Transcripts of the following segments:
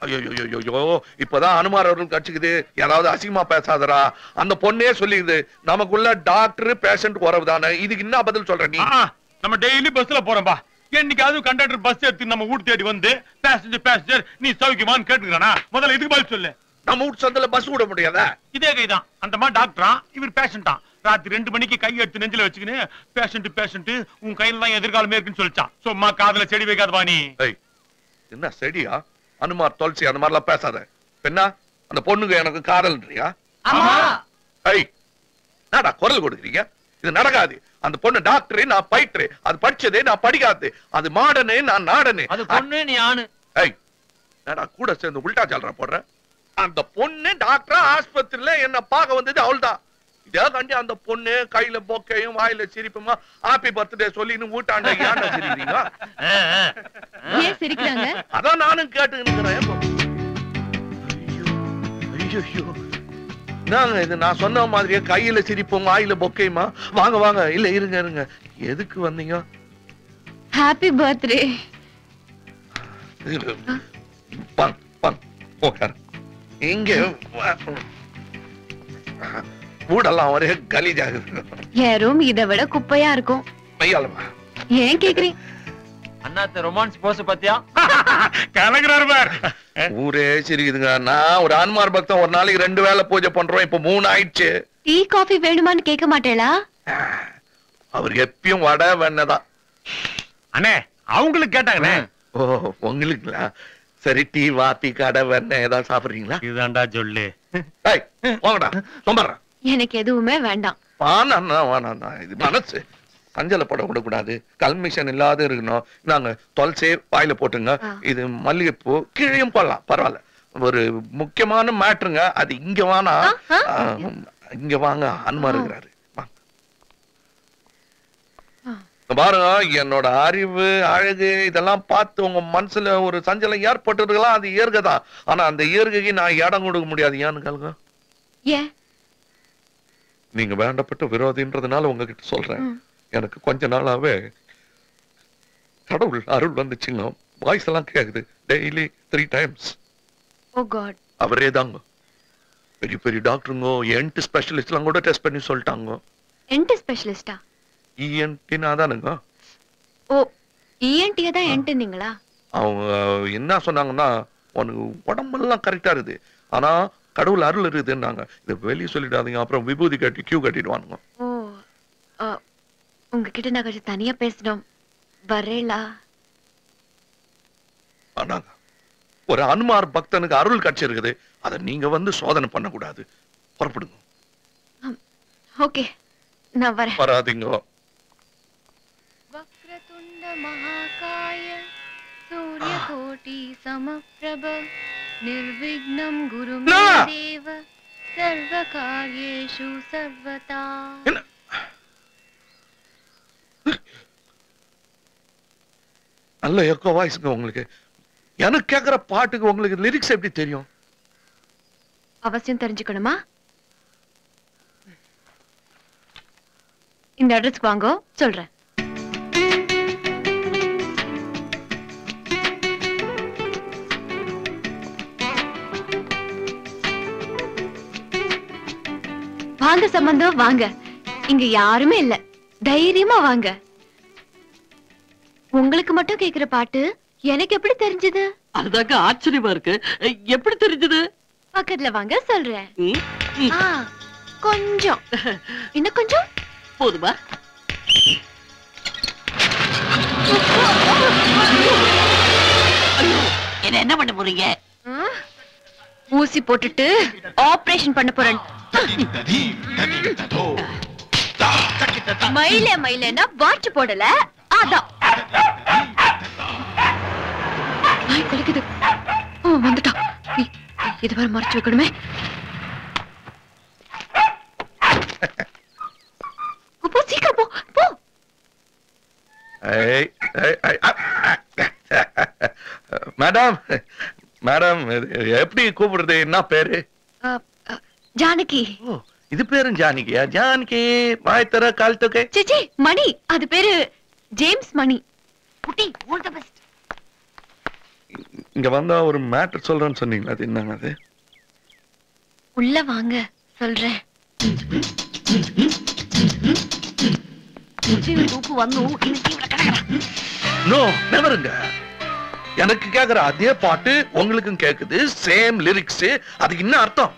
ஐயோ இப்பதான் அனுமார் அவர்கள் கட்சிக்குது. யாராவது அசிங்கமா பேசாதரா. அந்த பொண்ணே சொல்லிக்குது நமக்குள்ள டாக்டர் பேஷண்ட் உறவுதானே. இதுக்கு என்ன பதில் சொல்ற நீ? நம்ம டெய்லி பஸ்ல போறோம்பா. என்னைக்காவது கண்டக்டர் பஸ் எடுத்து நம்ம வீட்டு தேடி வந்து பேசஞ்சர் நீ சௌக்கியமான்னு கேட்டுக்கிறானா? முதல்ல இதுக்கு பதில் சொல்லு. நம்ம வீட்டு சந்தில பஸ் விட முடியாதா? இதே கைதான். அந்த மாதிரி டாக்டரா இவர் பேஷண்டா. ராத்திரி 2 மணிக்கு கை எடுத்து நெஞ்சில வச்சுக்கின்னு பேஷண்ட் உன் கையில தான் எதிர்காலமே இருக்குன்னு சொல்லிச்சான். சும்மா காதுல செடி வைக்காதவா நீ. என்ன செடியா? அனுமார் துளசி அந்த மாதிரிலாம் பேசாத. பெண்ணா அந்த பொண்ணுக்கு எனக்கு காதல்ன்றியா? நாடா குரல் கொடுக்குறீங்க? இது நடக்காது. அந்த பொண்ணு டாக்டரே, நான் பயிற்று. அது படிச்சதே, நான் படிக்காது. அது மாடனே, நான் நாடனே. அது பொண்ணு, நீ ஆணு. நாடா கூட சேர்ந்து உல்டா சால்றா போடுற. அந்த பொண்ணு டாக்டர் ஆஸ்பத்திரியில என்ன பார்க்க வந்தது அவள்தான். இதே கண்டி அந்த பொண்ணு கையில பொக்கையும் வாயில சிரிப்புமா ஹாப்பி பர்த்டே சொல்லின்னு வீட்டாண்ட ஏன்டா சிரிக்கிறீங்க? ஏன் சிரிக்கிறாங்க? அதான் நானும் கேட்டுக்கிறேன். ஐயோ நாங்க இது நான் சொன்ன மாதிரியே கையில சிரிப்போம் வாயில பொக்கையுமா? வாங்க வாங்க. இல்ல இருங்க இருங்க. எதுக்கு வந்தீங்க? Happy birthday. பங் பங் ஓகர். இங்க ஊடெல்லாம் ஒரே கலீஜாகுது. என் ரூம் இதை விட குப்பையா இருக்கும். ஏன் கேக்குறீங்க? அண்ணாத்த ரொமான்ஸ் போஸ் பத்தியா? கலக்குறாரு பார். ஊரே சிரிக்குதுங்க. நான் ஒரு ஆன்மார் பக்தன். ஒரு நாளைக்கு 2 வேளை பூஜை பண்றோம். இப்ப 3 ஆயிடுச்சு. டீ காஃபி வேணுமான்னு கேட்க மாட்டேளா? அவர் எப்பயும் வடை வெண்ணதான். அண்ணே அவங்களுக்கு கேட்டாங்கண்ணே. ஓ உங்களுக்குங்களா? சரி டீ வாத்தி கடை வெண்ணெய் ஏதாவது சாப்பிடுறீங்களா? இதுதான்டா சொல்லு. வாங்கடா சொம்பறேன். எனக்கு எதுவுமே வேண்டாம். வானா இது மனசு சஞ்சல பட விடக்கூடாது. கல்மிஷன் இல்லாத இருக்கணும். நாங்க துளசி வாயில போட்டுங்க. இது மல்லிகைப்பூ கீழையும் போடலாம் பரவாயில்ல. ஒரு முக்கியமான மேட்ருங்க. அது இங்க வானா இங்க வாங்க. அனுமார் இருக்கிறாரு. பாருங்க என்னோட அறிவு அழகு இதெல்லாம் பார்த்து உங்க மனசுல ஒரு சஞ்சலம் ஏற்பட்டுருக்கலாம். அது இயற்கைதான். ஆனா அந்த இயற்கைக்கு நான் இடம் கொடுக்க முடியாது. ஏன்னு கேளுங்க. நீங்க வேண்டப்பட்ட விரோதின்றதுனால உங்ககிட்ட சொல்றேன். எனக்கு கொஞ்ச நாளாவே கடவுள் அருள் வந்துச்சுங்க. வாய்ஸ் எல்லாம் கேக்குது. Daily 3 times. அவரே தாங்க. பெரிய பெரிய டாக்டருங்க என்ட் ஸ்பெஷலிஸ்ட் எல்லாம் கூட டெஸ்ட் பண்ணி சொல்லிட்டாங்க. என்ட் ஸ்பெஷலிஸ்டா? இஎன்டினா தானுங்க. ஓ இஎன்டி தான் என்ட்னீங்களா? அவங்க என்ன சொன்னாங்கன்னா உனக்கு உடம்பெல்லாம் கரெக்டா இருக்குது. ஆனா கடவுள் அருள் இருக்குதுன்னாங்க. இதை வெளியே சொல்லிடாதீங்க. அப்புறம் விபூதி கட்டி கியூ கட்டிடுவானுங்க. ஓ உங்ககிட்ட நான் கொஞ்சம் தனியா பேசணும். வரேலா? ஆனாங்க ஒரு அனுமார் பக்தனுக்கு அருள் கட்சி இருக்குது. அதை நீங்க வந்து சோதனை பண்ணக்கூடாது. புறப்படுங்க. ஓகே நான் வரேன். வராதீங்க. வக்ரதுண்ட மகாகாய சூரியகோட்டி சமப்ரப நிர்விக்னம் குரு மே தேவ சர்வகார்யேஷு சர்வதா. நல்ல எக்கோ வாய்ஸ்ங்க உங்களுக்கு. எனக்கு கேக்குற பாட்டுக்கு உங்களுக்கு லிரிக்ஸ் எப்படி தெரியும்? அவசியம் தெரிஞ்சுக்கணுமா? இந்த அட்ரஸ்க்கு வாங்க சொல்றேன். வாங்க சம்பந்தம் வாங்க. இங்க யாருமே இல்ல. தைரியமா வாங்க. உங்களுக்கு மட்டும் கேக்குற பாட்டு எனக்கு எப்படி தெரிஞ்சது? அதுதாங்க ஆச்சரியமா இருக்கு. எப்படி தெரிஞ்சது? பக்கத்துல வாங்க சொல்றேன். கொஞ்சம் இன்னும் கொஞ்சம் போதுமா? என்ன பண்ண போறீங்க? ஊசி போட்டுட்டு ஆபரேஷன் பண்ண போறேன். மயிலேன்னா வாட்ச் போடல. அதான் குளிக்குது. வந்துட்டா. இது வரை மறைச்சு வைக்கணுமே. போ சீக்கிரம் போ போ. மேடம் மேடம் எப்படி கூப்பிடுறது? என்ன பேரு? ஜானகி. இது பேரும் ஜானகியா? ஜானகி மாய்த்தர கால் தொகை. சேச்சி மணி. அது பேரு ஜேம்ஸ் மணி. குட்டி ஆல் தி பெஸ்ட். இங்க வந்தா ஒரு மேட்டர் சொல்றேன்னு சொன்னீங்களா, அது என்னங்க அது? உள்ள வாங்க சொல்றேன். தூப்பு வந்தும் நோ நெவருங்க. எனக்கு கேக்குற அதே பாட்டு உங்களுக்கும் கேக்குது, சேம் லிரிக்ஸ். அதுக்கு என்ன அர்த்தம்?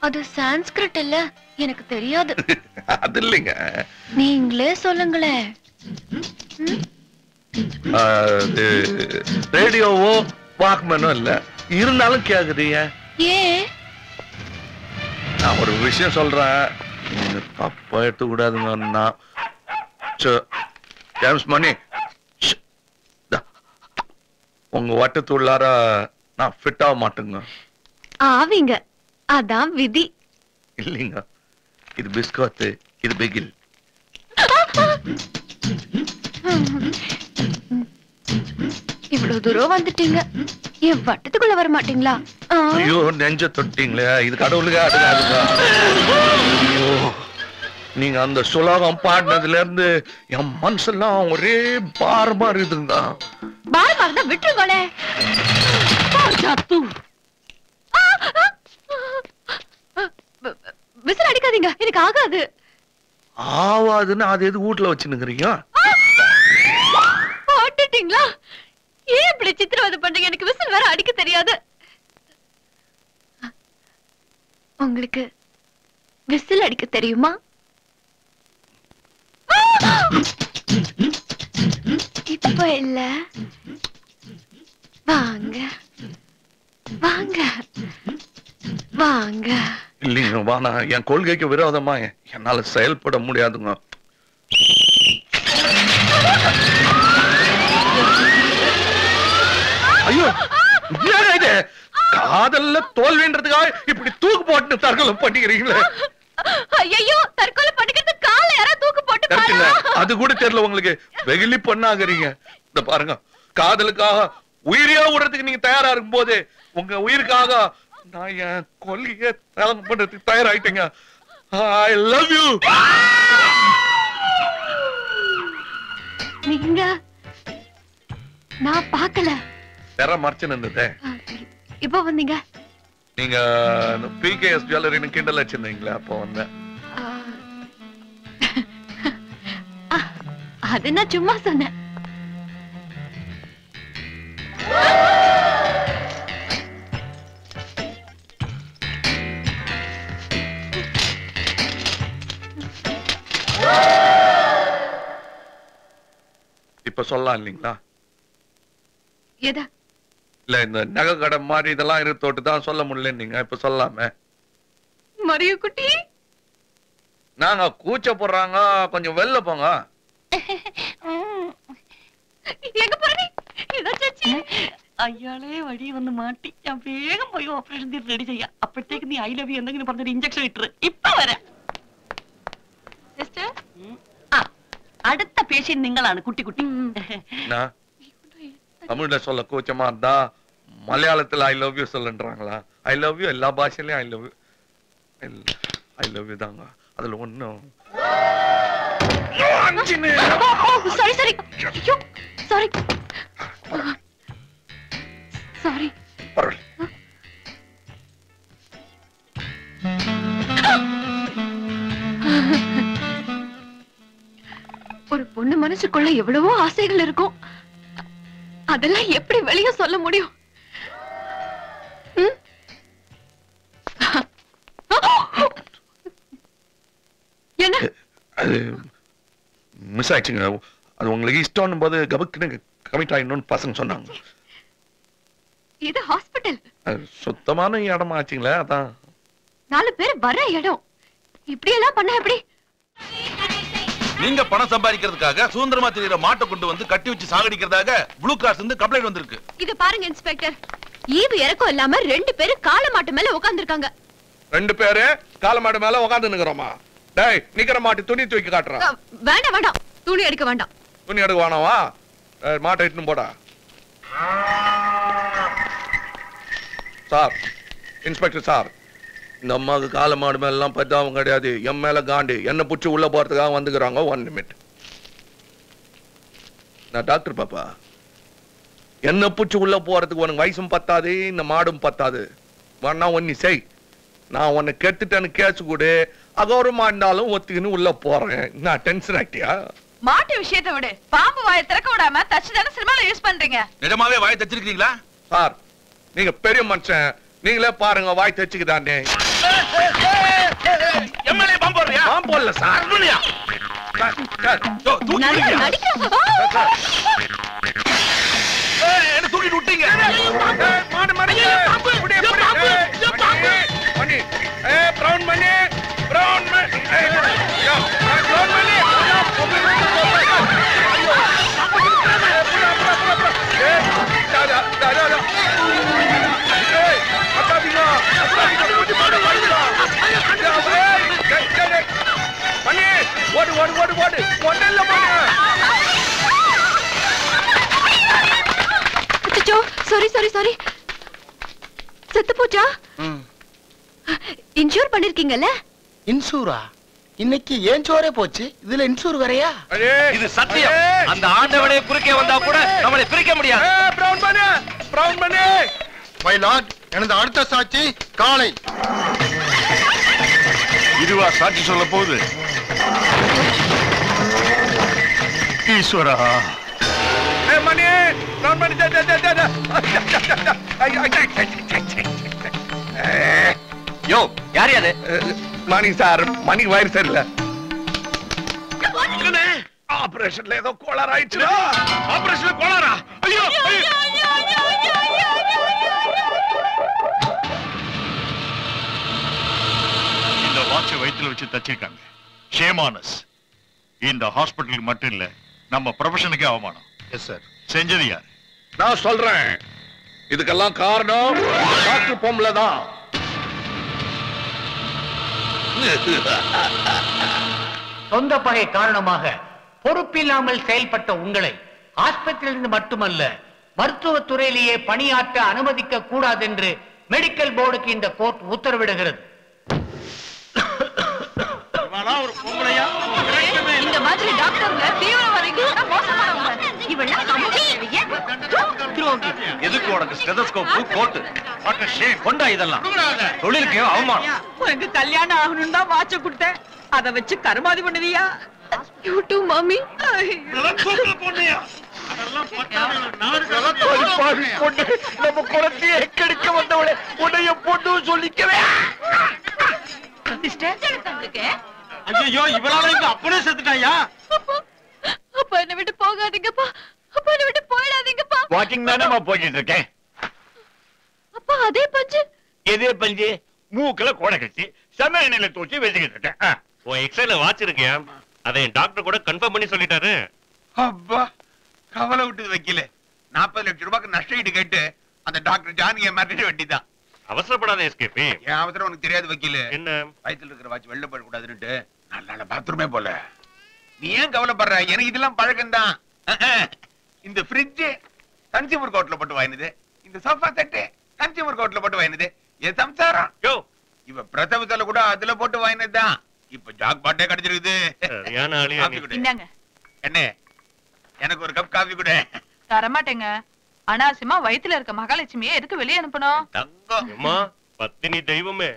அது சான்ஸ்கிரிட் இல்ல, எனக்கு தெரியாது. அது இல்லைங்க, நீங்களே சொல்லுங்களே. அது ரேடியோவோ வாக்மேனோ இல்ல, இருந்தாலும் கேக்குறீங்க. ஏன்? நான் ஒரு விஷயம் சொல்றேன், நீங்க தப்பா எடுத்துக்க கூடாதுங்க. ஜேம்ஸ் மணி, உங்க வட்டத்துள்ளார நான் ஃபிட் ஆக மாட்டேங்க. ஆவீங்க, அதான் விதி. இல்லைங்க, இது பிஸ்கட், இது பிகில். இவ்வளவு தூரம் வந்துட்டீங்க, என் வட்டத்துக்குள்ள வர மாட்டீங்களா? ஐயோ, நெஞ்ச தொட்டீங்களே, இது கடவுளுக்கு அடுக்காதுங்க. ஐயோ, நீங்க அந்த சுலோகம் பாடினதுல இருந்து என் மனசெல்லாம் ஒரே பாரமா இருக்குதுங்க. பாரமா இருந்தா விட்டுருங்களே. விசில் அடிக்காதீங்க, எனக்கு ஆகாது. ஆவாதுன்னு அது எது வீட்டுல வச்சுன்னுக்குறீங்க? போட்டுட்டீங்களா? ஏன் இப்படி சித்திரவதை பண்றீங்க? எனக்கு விசில் வேற அடிக்க தெரியாது. உங்களுக்கு விசில் அடிக்க தெரியுமா? இப்ப இல்ல, வாங்க வாங்க வாங்க. இல்லைங்க, வானா, என் கொள்கைக்கு விரோதமா என்னால செயல்பட முடியாதுங்க. ஐயோ, என்னங்க இது? காதல்ல தோல்வின்றதுக்காக இப்படி தூக்கு போட்டு தற்கொலை பண்ணிக்கிறீங்களே. ஐயோ, தற்கொலை பண்ணிக்கிறது கால யாரா தூக்கு போட்டு பாருங்க. அது கூட தெரியல உங்களுக்கு, வெகுளி பண்ணாகிறீங்க. இந்த பாருங்க, காதலுக்காக உயிரையே விடுறதுக்கு நீங்க தயாரா இருக்கும் போது உங்க உயிருக்காக நான் என் கொல்லிய தியாகம் பண்றதுக்கு தயாராயிட்டேங்க. I love you. நீங்க நான் பார்க்கல. தெர மறைச்சு நின்னுதே. இப்போ வந்தீங்க. நீங்க PKS ஜுவல்லரின்னு கிண்டல் வச்சிருந்தீங்களா, அப்போ வந்தேன். அது நான் சும்மா சொன்னேன். இப்ப சொல்லலாம் இல்லீங்களா? எதா? இல்ல, இந்த நகை கடை மாதிரி இதெல்லாம் இருத்தோட்டு தான் சொல்ல முடியல. நீங்க இப்ப சொல்லாமே. மரிய குட்டி, நாங்க கூச்ச போடுறாங்க, கொஞ்சம் வெளில போங்க. எங்க போறீ? ஏதாச்சாச்சு? അയാളെ വഴി വന്ന് മാറ്റി ഞാൻ വേഗം പോയി ഓപ്പറേഷൻ തീർത്ത് റെഡി ചെയ്യാം. അപ്പോഴത്തേക്ക് നീ ഐ ലവ് യു എന്തെങ്കിലും പറഞ്ഞൊരു ഇഞ്ചക്ഷൻ ഇട്ടു. ഇപ്പൊ വരാം. സിസ്റ്റർ, അടുത്ത പേഷ്യന്റ് നിങ്ങളാണ് കുട്ടി കുട്ടി. தமிழ்ல சொல்ல கூச்சமா இருந்தா மலையாளத்துல ஐ லவ் யூ சொல்லுன்றாங்களா? ஐ லவ் யூ எல்லா பாஷையிலயும் I love you, I love you தாங்க. அதுல ஒண்ணும். Sorry sorry sorry sorry. ஒரு பொண்ணு மனசுக்குள்ள எவ்வளவோ ஆசைகள் இருக்கும், அதெல்லாம் எப்படி வெளிய சொல்ல முடியும்? என்ன அது மிஸ் ஆயிடுச்சுங்க. அது உங்களுக்கு இஷ்டம் போது கபக்குன்னு கமிட் ஆயிடணும்னு பசங்க சொன்னாங்க. இது ஹாஸ்பிடல், சுத்தமான இடமா ஆச்சுங்களே, அதான் 4 பேர் வர இடம். இப்படி எல்லாம் பண்ண எப்படி? நீங்க பணம் சம்பாதிக்கிறதுக்காக சுதந்திரமா தெரியுற மாட்டை கொண்டு வந்து கட்டி வச்சு சாகடிக்கிறதாக ப்ளூ கிராஸ் இருந்து கம்ப்ளைண்ட் வந்திருக்கு. இது பாருங்க இன்ஸ்பெக்டர், ஈவு இறக்கம் இல்லாம 2 பேரு கால மாட்டு மேல உட்கார்ந்திருக்காங்க. 2 பேரு கால மாடு மேல உட்கார்ந்து நிக்கிறோமா? டேய், நிக்கிற மாட்டு துணி தூக்கி காட்டுறான். வேண்டாம் வேண்டாம், துணி எடுக்க வேண்டாம். துணி எடுக்க வேணாவா? மாட்டை இட்டுன்னு போடா. சார், இன்ஸ்பெக்டர் சார், இந்த அம்மாவுக்கு கால மாடு மேல எல்லாம் பத்தாவும் கிடையாது. என் மேல காண்டி என்ன புடிச்சு உள்ள போறதுக்காக வந்துக்கிறாங்க. 1 நிமிட். நான் டாக்டர் பாப்பா. என்ன பூச்சி உள்ள போறதுக்கு உனக்கு வயசும் பத்தாது, இந்த மாடும் பத்தாது. வேணா ஒன்னு செய், நான் உன்னை கெட்டுட்டேன்னு கேச்சு கூட அகௌரவமா இருந்தாலும் ஒத்துக்கின்னு உள்ள போறேன். நான் டென்ஷன் ஆகிட்டியா? மாட்டு விஷயத்தை விடு, பாம்பு வாயை திறக்க விடாம தச்சு தானே சினிமால யூஸ் பண்றீங்க. நிஜமாவே வாயை தச்சிருக்கீங்களா சார்? நீங்க பெரிய மனுஷன், நீங்களே பாருங்க வாய் தச்சுக்குதானே. எம்எல்ஏ பாம்பு போடுறியா? பாம்பு போடல சார். என்ன தூக்கிட்டு விட்டீங்க? ஓடு ஓடு ஓடு ஓடு ஒன்னல்ல சாரி செத்து போச்சா? இன்சூர் பண்ணிருக்கீங்கல்ல? இன்சூரா? இன்னைக்கு ஏன் சோரே போச்சு, இதுல இன்சூர் வேறயா? இது சத்தியம். அந்த ஆண்டவனே குறுக்கே வந்தா கூட நம்மளை பிரிக்க முடியாது. பிரவுன் பண்ணு. மை லார்ட், எனது அடுத்த சாட்சி காளை. இதுவா சாட்சி சொல்ல போகுது? ஈஸ்வரா, மணி பிரவுன் பண்ணி. யோ, யார் அது? மணி சார், மணிக்கு வயிறு சரியில்லை. ஆபரேஷன்ல ஏதோ கோளாறு ஆயிடுச்சு. ஆபரேஷன்ல கோளாரா? ஐயோ இந்த வாட்சை வயித்துல வச்சு தச்சிருக்காங்க. ஷேமானஸ். இந்த ஹாஸ்பிட்டலுக்கு மட்டும் இல்ல, நம்ம ப்ரொஃபஷனுக்கே அவமானம். Yes sir. செஞ்சது யார்? நான் சொல்றேன், இதுக்கெல்லாம் காரணம் டாக்டர் பொம்பளை தான். சொந்த பகை காரணமாக பொறுப்பில்லாமல் செயல்பட்ட உங்களை ஆஸ்பத்திரியிலிருந்து மட்டுமல்ல மருத்துவத்துறையிலேயே பணியாற்ற அனுமதிக்க கூடாது என்று மெடிக்கல் போர்டுக்கு இந்த கோர்ட் உத்தரவிடுகிறது. இந்த மாதிரி டாக்டர்ல தீவிரவாதிகள் மோசமானவங்க. இவெல்லாம் எதுக்கு உனக்கு stethoscope, coat? What a shame. கொண்டா இதெல்லாம். தொழிலுக்கு அவமானம். உனக்கு கல்யாணம் ஆகணும் தான் வாட்ச கொடுத்தேன், அத வச்சு கருமாதி பண்ணுவியா? You too mummy. நம்ம குளத்தையே கெடுக்க வந்தவளை உடைய பொண்ணு சொல்லிக்கவே. ஐயோ, இவளால இங்க அப்படியே செத்துட்டாயா? அப்பா என்னை விட்டு போகாதீங்கப்பா, அப்பா என்னை விட்டு போயிடாதீங்கப்பா. வாக்கிங் தானே போய்கிட்டு இருக்கேன். அப்பா அதே பஞ்சு. எதே பஞ்சு? மூக்குல கோடை கட்டி செம எண்ணெயில தூச்சி வச்சுக்கிட்டு இருக்கேன். உன் எக்ஸ்ரேல வாட்ச் இருக்கியா? அதை என் டாக்டர் கூட கன்ஃபார்ம் பண்ணி சொல்லிட்டாரு. அப்பா, கவலை விட்டு வைக்கல. 40 லட்சம் ரூபாய்க்கு நஷ்ட ஈடு கேட்டு அந்த டாக்டர் ஜானியை மிரட்டிட வேண்டிதான். அவசரப்படாத எஸ்கேபி. என் அவசரம் உனக்கு தெரியாது வக்கீல. என்ன? வயித்துல இருக்கிற வாட்ச் வெளில போட கூடாதுன்னுட்டு நல்ல பாத்ரூமே போல. நீ ஏன் கவலைப்படுற? எனக்கு இதெல்லாம் பழக்கம் தான். இந்த ஃப்ரிட்ஜ் கன்சியூமர் கோர்ட்ல போட்டு வாங்கினது, இந்த சோஃபா செட் கன்சியூமர் கோர்ட்ல போட்டு வாங்கினது. என் சம்சாரம் யோ, இவ பிரசவத்தால கூட அதுல போட்டு வாங்கினதுதான். இப்ப ஜாக் பாட்டே கிடைச்சிருக்குது. சரியான ஆளு காபி கொடு. இந்தாங்க. என்ன, எனக்கு ஒரு கப் காபி கொடு. தரமாட்டேங்க. அனாவசியமா வயித்துல இருக்க மகாலட்சுமியை எதுக்கு வெளியே அனுப்பணும்? தங்கம். அம்மா, பத்தினி தெய்வமே.